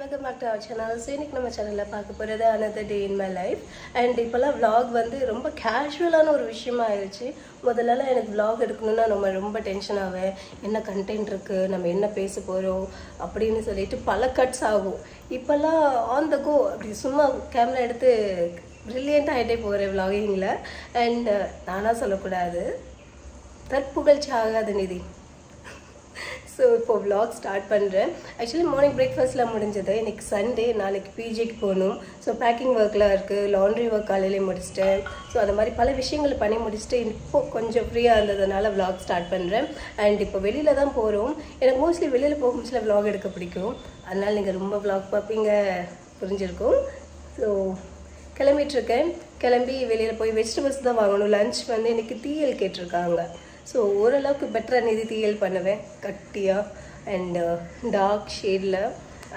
welcome back to our channel. So இன்னைக்கு நம்ம சேனல்ல பார்க்க போறது another day in my life and இப்போலாம் vlog வந்து ரொம்ப கேஷுவலான ஒரு விஷயமா ஆயிருச்சு. முதல்லலாம் எனக்கு vlog எடுக்கணும்னா ரொம்ப டென்ஷன் ஆவேன். என்ன கண்டென்ட் இருக்கு, நம்ம என்ன பேச போறோம் அப்படின்னு சொல்லிட்டு பல கட்ஸ் ஆகும். இப்போலாம் ஆன் த கோ அப்படி சும்மா கேமரா எடுத்து பிரில்லியன்ட் ஆகிட்டே போகிறேன் vloggingல. அண்ட் நானா சொல்லக்கூடாது, தற்புகழ்ச்சி ஆகாத நிதி. ஸோ இப்போ vlog ஸ்டார்ட் பண்ணுறேன். ஆக்சுவலி மார்னிங் பிரேக்ஃபாஸ்ட்லாம் முடிஞ்சது. இன்றைக்கி சண்டே, நாளைக்கு பிஜிக்கு போகணும். ஸோ பேக்கிங் ஒர்க்லாம் இருக்குது, லாண்ட்ரி ஒர்க் காலையிலே முடிச்சிட்டேன். ஸோ அந்த மாதிரி பல விஷயங்கள் பண்ணி முடிச்சுட்டு இப்போது கொஞ்சம் ஃப்ரீயாக இருந்ததுனால vlog ஸ்டார்ட் பண்ணுறேன். அண்ட் இப்போ வெளியில் தான் போகிறோம். எனக்கு மோஸ்ட்லி வெளியில் போகும்போது vlog எடுக்க பிடிக்கும். அதனால் நீங்கள் ரொம்ப vlog பார்ப்பீங்க, புரிஞ்சிருக்கும். ஸோ கிளம்பிட்டுருக்கேன். கிளம்பி வெளியில் போய் வெஜிடபிள்ஸ் தான் வாங்கணும். லன்ச் வந்து இன்றைக்கி தீயல் கேட்டிருக்காங்க. ஸோ ஓரளவுக்கு பெட்டராக நிதி தீயல் பண்ணுவேன், கட்டியாக அண்ட் டார்க் ஷேடில்.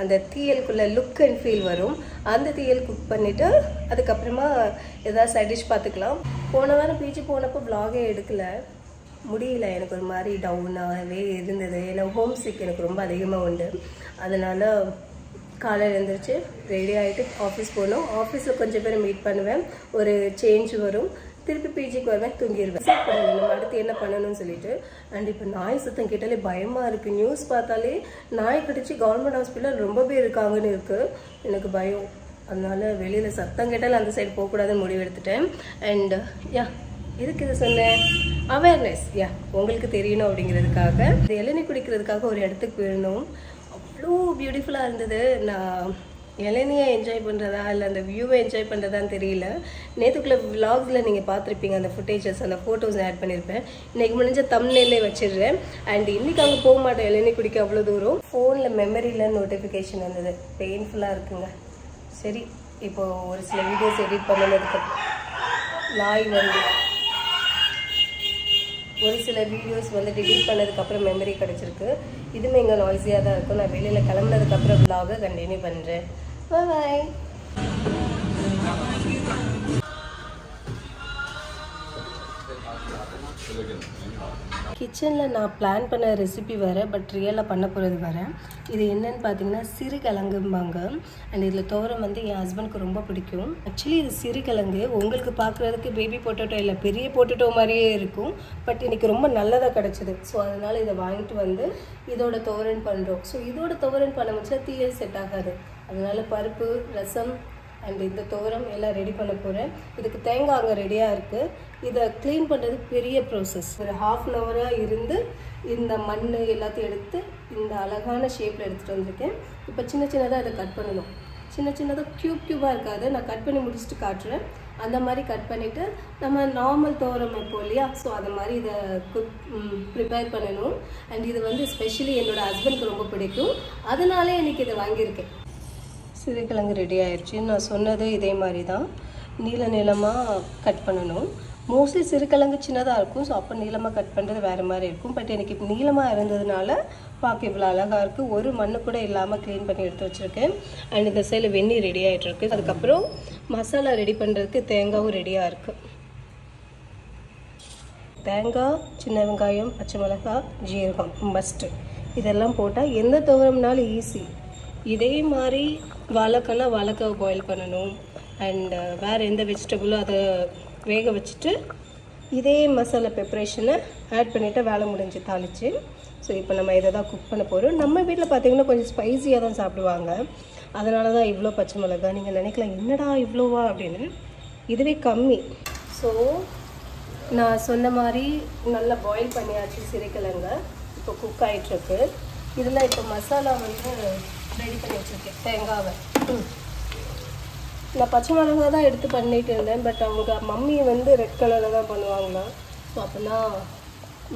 அந்த தீயலுக்குள்ளே லுக் அண்ட் ஃபீல் வரும். அந்த தீயல் குக் பண்ணிவிட்டு அதுக்கப்புறமா எதாவது சைட் டிஷ் பார்த்துக்கலாம். போன வாரம் பீச்சு போனப்போ vlog-ஏ எடுக்கலை, முடியல. எனக்கு ஒரு மாதிரி டவுனாகவே இருந்தது. ஏன்னா ஹோம் சிக் எனக்கு ரொம்ப அதிகமாக உண்டு. அதனால் காலையில் எழுந்திரிச்சு ரெடி ஆகிட்டு ஆஃபீஸ் போகணும். ஆஃபீஸில் கொஞ்சம் பேர் மீட் பண்ணுவேன், ஒரு சேஞ்ச் வரும். திருப்பி பிஜிக்கு வருவேன், தூங்கிடுவேன். நம்ம அடுத்து என்ன பண்ணணும்னு சொல்லிட்டு. அண்ட் இப்போ நாய் சத்தம் கேட்டாலே பயமாக இருக்குது. நியூஸ் பார்த்தாலே நாய் கடிச்சு கவர்மெண்ட் ஹாஸ்பிட்டல் ரொம்ப பேர் இருக்காங்கன்னு இருக்குது. எனக்கு பயம். அதனால வெளியில் சத்தம் கேட்டாலும் அந்த சைடு போகக்கூடாதுன்னு முடிவு எடுத்துட்டேன். அண்ட் எதுக்கு இதை சொன்னேன், அவேர்னஸ். உங்களுக்கு தெரியணும் அப்படிங்கிறதுக்காக. இந்த இளநீ குடிக்கிறதுக்காக ஒரு இடத்துக்கு போயிடணும். அவ்வளோ பியூட்டிஃபுல்லாக இருந்தது. நான் இளநியை என்ஜாய் பண்ணுறதா இல்லை அந்த வியூவை என்ஜாய் பண்ணுறதான்னு தெரியல. நேற்றுக்குள்ளே விலாக்ஸில் நீங்கள் பார்த்துருப்பீங்க, அந்த ஃபுட்டேஜஸ், அந்த ஃபோட்டோஸ் ஆட் பண்ணியிருப்பேன். இன்றைக்கி முடிஞ்ச தம்ப்நெயிலே வச்சிடுறேன். அண்ட் இன்றைக்கி அங்கே போக மாட்டேன் இளநீ குடிக்க அவ்வளோ தூரம். ஃபோனில் மெமரியில் நோட்டிஃபிகேஷன் வந்தது, பெயின்ஃபுல்லாக இருக்குங்க. சரி, இப்போது ஒரு சில வீடியோஸ் எடிட் பண்ணதுக்கு நாய் வந்து ஒரு சில வீடியோஸ் வந்து டிலீட் பண்ணதுக்கப்புறம் மெமரி கிடச்சிருக்கு. இதுவுமே இங்கே நாய்ஸியாக தான் இருக்கும். நான் வெளியில் கிளம்புனதுக்கப்புறம் vlog கண்டினியூ பண்ணுறேன். பாய். கிச்சனில் நான் பிளான் பண்ண ரெசிபி வேறு, பட் ரியலாக பண்ண போகிறது வேறு. இது என்னன்னு பார்த்தீங்கன்னா சிறுகிழங்கும்பாங்க. அண்ட் இதில் துவரம் வந்து என் ஹஸ்பண்டுக்கு ரொம்ப பிடிக்கும். ஆக்சுவலி இது சிறுகிழங்கு. உங்களுக்கு பார்க்குறதுக்கு பேபி பொட்டேட்டோ இல்லை பெரிய பொட்டேட்டோ மாதிரியே இருக்கும். பட் இன்றைக்கி ரொம்ப நல்லதாக கிடச்சிது. ஸோ அதனால் இதை வாங்கிட்டு வந்து இதோட துவரன் பண்ணுறோம். ஸோ இதோட துவரன் பண்ண முடிச்சா தீயல் செட் ஆகாது. அதனால் பருப்பு, ரசம் அண்ட் இந்த துவரம் எல்லாம் ரெடி பண்ண போகிறேன். இதுக்கு தேங்காய் அங்கே ரெடியாக இருக்குது. இதை க்ளீன் பண்ணுறது பெரிய ப்ராசஸ். ஒரு ½ அன் ஹவராக இருந்து இந்த மண் எல்லாத்தையும் எடுத்து இந்த அழகான ஷேப்பில் எடுத்துகிட்டு வந்திருக்கேன். இப்போ சின்ன சின்னதாக இதை கட் பண்ணணும். சின்ன சின்னதாக க்யூபாக இருக்காது. நான் கட் பண்ணி முடிச்சுட்டு காட்டுறேன். அந்த மாதிரி கட் பண்ணிவிட்டு நம்ம நார்மல் துவரம் வைப்போம் இல்லையா, ஸோ அதை மாதிரி இதை ப்ரிப்பேர் பண்ணணும். அண்ட் இது வந்து ஸ்பெஷலி என்னோடய ஹஸ்பண்டுக்கு ரொம்ப பிடிக்கும். அதனாலே இன்றைக்கி இதை வாங்கியிருக்கேன். சிறுகிழங்கு ரெடி ஆயிடுச்சு. நான் சொன்னது இதே மாதிரி தான், நீளமாக கட் பண்ணணும். மோஸ்ட்லி சிறுகிழங்கு சின்னதாக இருக்கும். ஸோ அப்போ நீளமாக கட் பண்ணுறது வேறு மாதிரி இருக்கும். பட் எனக்கு இப்போ நீளமாக இருந்ததுனால பார்க்க இவ்வளோ அழகாக இருக்குது. ஒரு மண்ணு கூட இல்லாமல் க்ளீன் பண்ணி எடுத்து வச்சுருக்கேன். அண்ட் இந்த சைடில் வெந்நீர் ரெடி ஆகிட்டுருக்கு. அதுக்கப்புறம் மசாலா ரெடி பண்ணுறதுக்கு தேங்காயும் ரெடியாக இருக்குது. தேங்காய், சின்ன வெங்காயம், பச்சை மிளகாய், ஜீரகம் மஸ்ட்டு, இதெல்லாம் போட்டால் எந்த துவரம்னாலும் ஈஸி. இதே மாதிரி வாழைக்காவை பாயில் பண்ணணும். அண்ட் வேறு எந்த வெஜிடபிளும் அதை வேக வச்சுட்டு இதே மசாலா ப்ரிப்ரேஷனை ஆட் பண்ணிவிட்டு வேலை முடிஞ்சு தாளித்து. ஸோ இப்போ நம்ம இதை தான் குக் பண்ண போகிறோம். நம்ம வீட்டில் பார்த்திங்கன்னா கொஞ்சம் ஸ்பைஸியாக தான் சாப்பிடுவாங்க. அதனால தான் இவ்வளோ பச்சை மிளகாய். நீங்கள் நினைக்கலாம் என்னடா இவ்வளோவா அப்படின்னு. இதுவே கம்மி. ஸோ நான் சொன்ன மாதிரி நல்லா பாயில் பண்ணியாச்சு சிறுகிழங்க. இப்போ குக் ஆகிட்டுருக்கு. இதில் இப்போ மசாலா வந்து ரெடி பண்ணி வச்சுருக்கேன். தேங்காவை நான் பச்சை மிளகாய் தான் எடுத்து பண்ணிட்டு இருந்தேன். பட் அவங்க மம்மி வந்து ரெட் கலரில் தான் பண்ணுவாங்களாம். ஸோ அப்போனா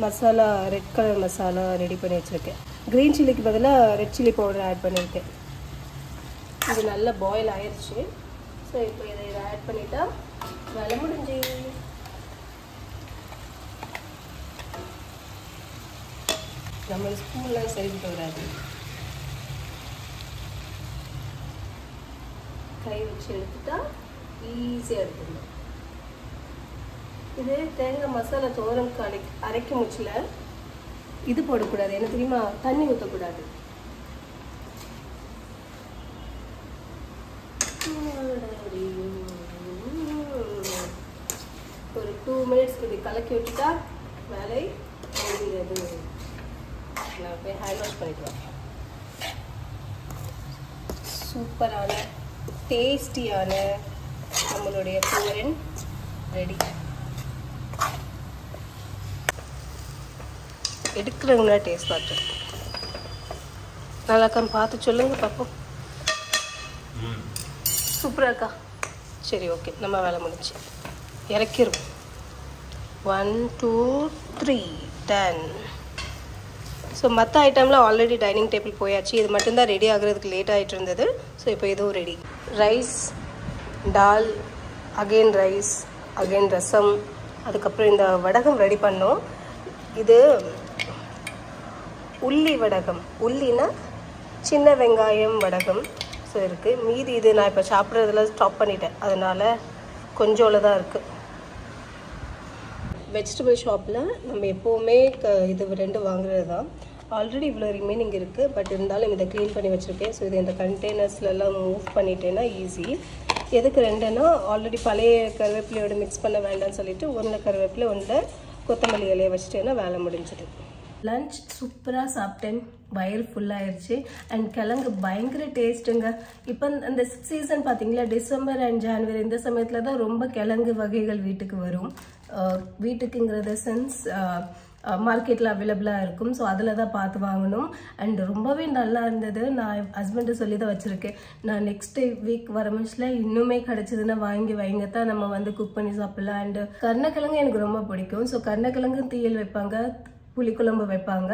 masala, red colour masala ready பண்ணி வச்சுருக்கேன். க்ரீன் சில்லிக்கு பதிலாக ரெட் சில்லி பவுடர் ஆட் பண்ணியிருக்கேன். இது நல்லா பாயில் ஆயிடுச்சு. ஸோ இப்போ இதை ஆட் பண்ணிட்டா வேலை முடிஞ்சு. நம்ம ஸ்பூன்லாம் சரிவிட்டு வராது. கை வச்சு எடுத்துட்டா ஈஸியாக எடுத்துடணும். இது தேங்காய் மசாலா துவரம் அரைக்க முச்சில் இது போடக்கூடாது. என்ன தெரியுமா, தண்ணி ஊற்றக்கூடாது. 2 minutes இப்படி கலக்கி விட்டுட்டா வேலை முடிஞ்சது. நான் போய் ஹேண்ட் வாஷ் பண்ணிட்டு வரேன். சூப்பரான டேஸ்டியான நம்மளுடைய தோரன் ரெடி. எடுக்கிறவங்களா டேஸ்ட் பார்த்து நல்லா இருக்கான்னு பார்த்து சொல்லுங்க பார்ப்போம். சூப்பராக இருக்கா? சரி, ஓகே, நம்ம வேலை முடிச்சு இறக்கிடுவோம். 1 2 3 10. ஸோ மற்ற ஐட்டம்லாம் ஆல்ரெடி டைனிங் டேபிள் போயாச்சு. இது மட்டும்தான் ரெடி ஆகுறதுக்கு லேட் ஆகிட்டு இருந்தது. ஸோ இப்போ இதுவும் ரெடி. ரைஸ், டால், அகெயின் ரைஸ், அகெயின் ரசம், அதுக்கப்புறம் இந்த வடகம் ரெடி பண்ணோம். இது உள்ளி வடகம். உள்ளினா சின்ன வெங்காயம் வடகம். ஸோ இருக்குது. மீதி இது நான் இப்போ சாப்பிட்றதுல ஸ்டாப் பண்ணிட்டேன், அதனால் கொஞ்சோல தான் இருக்குது. வெஜிடபிள் ஷாப்பில் நம்ம எப்போவுமே இது 2 வாங்குறது தான். ஆல்ரெடி இவ்வளோ ரிமைனிங் இருக்குது, பட் இருந்தாலும் இதை க்ளீன் பண்ணி வச்சுருக்கேன். ஸோ இது இந்த கண்டெய்னர்ஸ்லாம் மூவ் பண்ணிட்டேன்னா ஈஸி. எதுக்கு 2ன்னா ஆல்ரெடி பழைய கருவேப்பிலையோடு மிக்ஸ் பண்ண வேண்டாம்னு சொல்லிட்டு 1 கருவேப்பிலை 1 கொத்தமல்லி இலையை வச்சுட்டேன்னா வேலை முடிஞ்சிது. லன்ச் சூப்பராக சாப்பிட்டேன், வயிறு ஃபுல்லாகிடுச்சு. அண்ட் கிழங்கு பயங்கர டேஸ்ட்டுங்க. இப்போ அந்த சீசன் பார்த்தீங்களா, டிசம்பர் அண்ட் ஜான்வரி இந்த சமயத்தில் தான் ரொம்ப கிழங்கு வகைகள் வீட்டுக்கு வரும். வீட்டுக்குங்கிறத சென்ஸ் மார்க்கெட்டில் அவைலபிளாக இருக்கும். ஸோ அதில் தான் பார்த்து வாங்கணும். அண்ட் ரொம்பவே நல்லா இருந்தது. நான் ஹஸ்பண்டை சொல்லி தான் வச்சுருக்கேன், நான் நெக்ஸ்ட் வீக் வர மச்சில் இன்னுமே கிடச்சிதுன்னா வாங்கி வைங்கத்தான் நம்ம வந்து குக் பண்ணி சாப்பிட்லாம். அண்டு கருணக்கிழங்கு எனக்கு ரொம்ப பிடிக்கும். ஸோ கருணக்கிழங்கு தீயல் வைப்பாங்க, புளிக்குழம்பு வைப்பாங்க.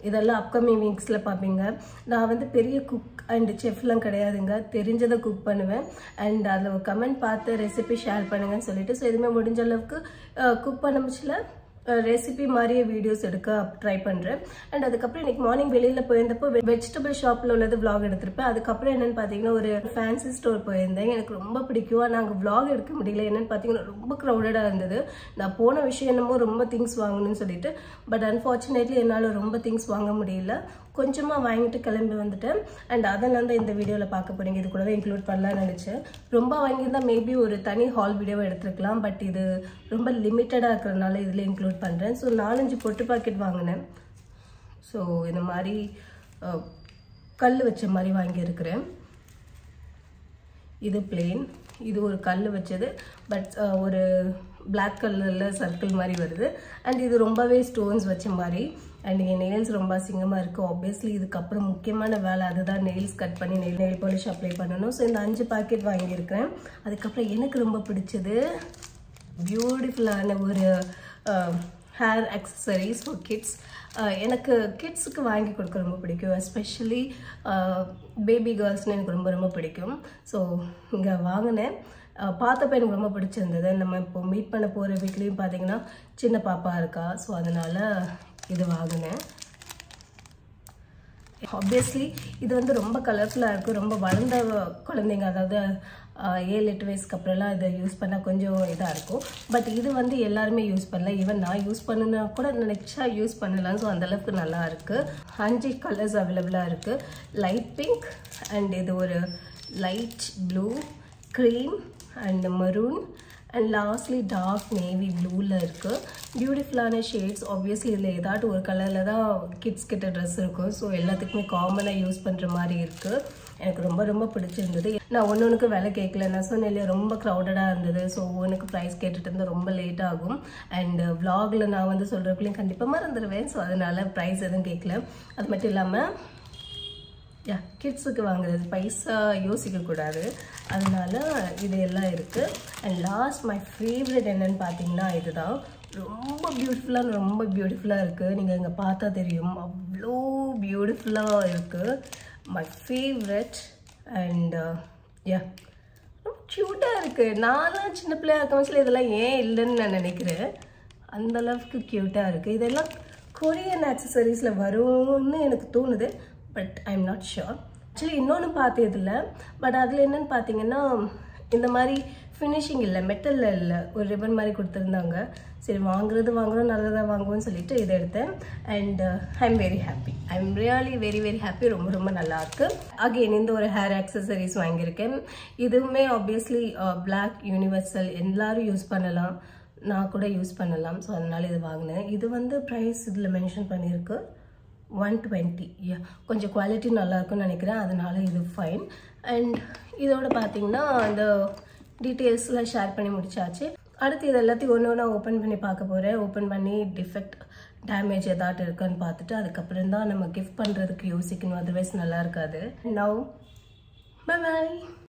இதெல்லாம் அப்கமிங் வீக்ஸில் பார்ப்பீங்க. நான் வந்து பெரிய குக் அண்ட் செஃப்லாம் கிடையாதுங்க, தெரிஞ்சதை குக் பண்ணுவேன். அண்ட் அதில் ஒரு கமெண்ட் பார்த்து ரெசிபி ஷேர் பண்ணுங்கன்னு சொல்லிட்டு, ஸோ எதுவுமே முடிஞ்ச அளவுக்கு குக் பண்ண முடிச்சல ரெசிபி மாதிரியே வீடியோஸ் எடுக்க ட்ரை பண்ணுறேன். அண்ட் அதுக்கப்புறம் இன்னைக்கு மார்னிங் வெளியில் போயிருந்தப்போ வெஜிடபிள் ஷாப்பில் உள்ளது விளாக் எடுத்திருப்பேன். அதுக்கப்புறம் என்னென்னு பார்த்தீங்கன்னா ஒரு ஃபேன்சி ஸ்டோர் போயிருந்தேன். எனக்கு ரொம்ப பிடிக்கும். நாங்கள் விளாக் எடுக்க முடியல. என்னென்னு பார்த்தீங்கன்னா ரொம்ப க்ரௌடடாக இருந்தது. நான் போன விஷயம் என்னமோ ரொம்ப திங்ஸ் வாங்கணும்னு சொல்லிட்டு, பட் அன்ஃபார்ச்சுனேட்லி என்னால் ரொம்ப திங்ஸ் வாங்க முடியல. கொஞ்சமாக வாங்கிட்டு கிளம்பி வந்துட்டேன். அண்ட் அதெல்லாம் தான் இந்த வீடியோவில் பார்க்க போகிறீங்க. இது கூடவே இன்க்ளூட் பண்ணலான்னு நினச்சேன். ரொம்ப வாங்கியிருந்தால் மேபி ஒரு தனி ஹால் வீடியோவை எடுத்துருக்கலாம், பட் இது ரொம்ப லிமிட்டடாக இருக்கிறதுனால இதில் இன்க்ளூட் பண்ணுறேன். ஸோ 4-5 பொட்டு பாக்கெட் வாங்கினேன். ஸோ இந்த மாதிரி கல் வச்ச மாதிரி வாங்கியிருக்கிறேன். இது பிளெயின், இது ஒரு கல் வச்சது, பட் ஒரு பிளாக் கலரில் சர்க்கிள் மாதிரி வருது. அண்ட் இது ரொம்பவே ஸ்டோன்ஸ் வச்ச மாதிரி. அண்ட் என் நெயில்ஸ் ரொம்ப அசிங்கமாக இருக்குது. ஆப்வியஸ்லி இதுக்கப்புறம் முக்கியமான வேலை அதுதான், நெயில்ஸ் கட் பண்ணி நெயில் பாலிஷ் அப்ளை பண்ணணும். ஸோ இந்த 5 பாக்கெட் வாங்கியிருக்கிறேன். அதுக்கப்புறம் எனக்கு ரொம்ப பிடிச்சது பியூட்டிஃபுல்லான ஒரு ஹேர் அக்சசரிஸ் ஃபார் கிட்ஸ். எனக்கு கிட்ஸுக்கு வாங்கி கொடுக்க ரொம்ப பிடிக்கும், எஸ்பெஷலி பேபி கேர்ள்ஸ்னு எனக்கு ரொம்ப ரொம்ப பிடிக்கும். ஸோ இங்கே வாங்கினேன். பார்த்தப்ப எனக்கு ரொம்ப பிடிச்சிருந்தது. நம்ம இப்போ மீட் பண்ண போகிற வீட்லேயும் பார்த்தீங்கன்னா சின்ன பாப்பா இருக்கா. ஸோ அதனால் இது வாங்கினேன். ஆப்வியஸ்லி இது வந்து ரொம்ப கலர்ஃபுல்லாக இருக்கும். ரொம்ப வளர்ந்த குழந்தைங்க, அதாவது 7-8 வயசுக்கு அப்புறம்லாம் இதை யூஸ் பண்ணால் கொஞ்சம் இதாக இருக்கும். பட் இது வந்து எல்லாருமே யூஸ் பண்ணல. ஈவன் நான் யூஸ் பண்ணுன்னா கூட நினச்சா யூஸ் பண்ணலாம். ஸோ அந்தளவுக்கு நல்லா இருக்குது. 5 கலர்ஸ் அவைலபிளாக இருக்குது. லைட் பிங்க், அண்ட் இது ஒரு light blue, cream and maroon, and lastly dark navy ப்ளூவில் இருக்குது. பியூட்டிஃபுல்லான ஷேட்ஸ். ஆப்வியஸ்லி இதில் ஏதாட்டு ஒரு கலரில் தான் கிட்ஸ் கிட்ட ட்ரெஸ் இருக்கும். ஸோ எல்லாத்துக்குமே காமனாக யூஸ் பண்ணுற மாதிரி இருக்குது. எனக்கு ரொம்ப ரொம்ப பிடிச்சிருந்தது. நான் ஒன்றுக்கு விலை கேட்கல. நான் சொன்னேன் ரொம்ப க்ரௌடடாக இருந்தது. ஸோ ஒவ்வொன்றுக்கு ப்ரைஸ் கேட்டுட்டு இருந்தால் ரொம்ப லேட் ஆகும். அண்ட் விளாகில் நான் வந்து சொல்கிறப்பலையும் கண்டிப்பாக மறந்துடுவேன். ஸோ அதனால் ப்ரைஸ் எதுவும் கேட்கல. அது மட்டும் இல்லாமல் கிட்ஸுக்கு வாங்குறது பைசா யோசிக்கக்கூடாது, அதனால இது எல்லாம் இருக்குது. அண்ட் லாஸ்ட் மை ஃபேவரட் என்னன்னு பார்த்தீங்கன்னா இதுதான். ரொம்ப பியூட்டிஃபுல்லாக இருக்குது. நீங்கள் இங்கே பார்த்தா தெரியும், அவ்வளோ பியூட்டிஃபுல்லாக இருக்குது. My favourite. அண்ட் ரொம்ப க்யூட்டாக இருக்குது. நானும் சின்ன பிள்ளையாக இருக்க வயசில் இதெல்லாம் ஏன் இல்லைன்னு நான் நினைக்கிறேன். அந்தளவுக்கு க்யூட்டாக இருக்குது. இதெல்லாம் கொரியன் ஆக்சசரிஸில் வரும்னு எனக்கு தோணுது, but I am not sure. Actually இன்னொன்று பார்த்ததில்லை, பட் அதில் என்னென்னு பார்த்தீங்கன்னா இந்த மாதிரி ஃபினிஷிங் இல்லை, மெட்டலில் இல்லை, ஒரு ரிப்பன் மாதிரி கொடுத்துருந்தாங்க. சரி வாங்குறோம் நல்லதாக வாங்குவோன்னு சொல்லிட்டு இதை எடுத்தேன். And I am very happy. I am really very happy. ரொம்ப ரொம்ப நல்லாயிருக்கு. அகெயின் இந்த ஒரு ஹேர் ஆக்சசரிஸ் வாங்கியிருக்கேன். இதுவுமே ஆப்வியஸ்லி பிளாக் யூனிவர்சல், எல்லாரும் யூஸ் பண்ணலாம். நான் கூட யூஸ் பண்ணலாம். ஸோ அதனால் இது வாங்கினேன். இது வந்து ப்ரைஸ் இதில் மென்ஷன் பண்ணியிருக்கு 120. கொஞ்சம் குவாலிட்டி நல்லாயிருக்குன்னு நினைக்கிறேன், அதனால இது ஃபைன். அண்ட் இதோட பார்த்தீங்கன்னா இந்த டீட்டெயில்ஸ்லாம் ஷேர் பண்ணி முடிச்சாச்சு. அடுத்து இது எல்லாத்தையும் ஒன்று ஒன்றா ஓப்பன் பண்ணி பார்க்க போகிறேன். ஓப்பன் பண்ணி டிஃபெக்ட் டேமேஜ் ஏதாட்டு இருக்குன்னு பார்த்துட்டு அதுக்கப்புறம் தான் நம்ம கிஃப்ட் பண்ணுறதுக்கு யோசிக்கணும், அதர்வைஸ் நல்லா இருக்காது. Now bye bye.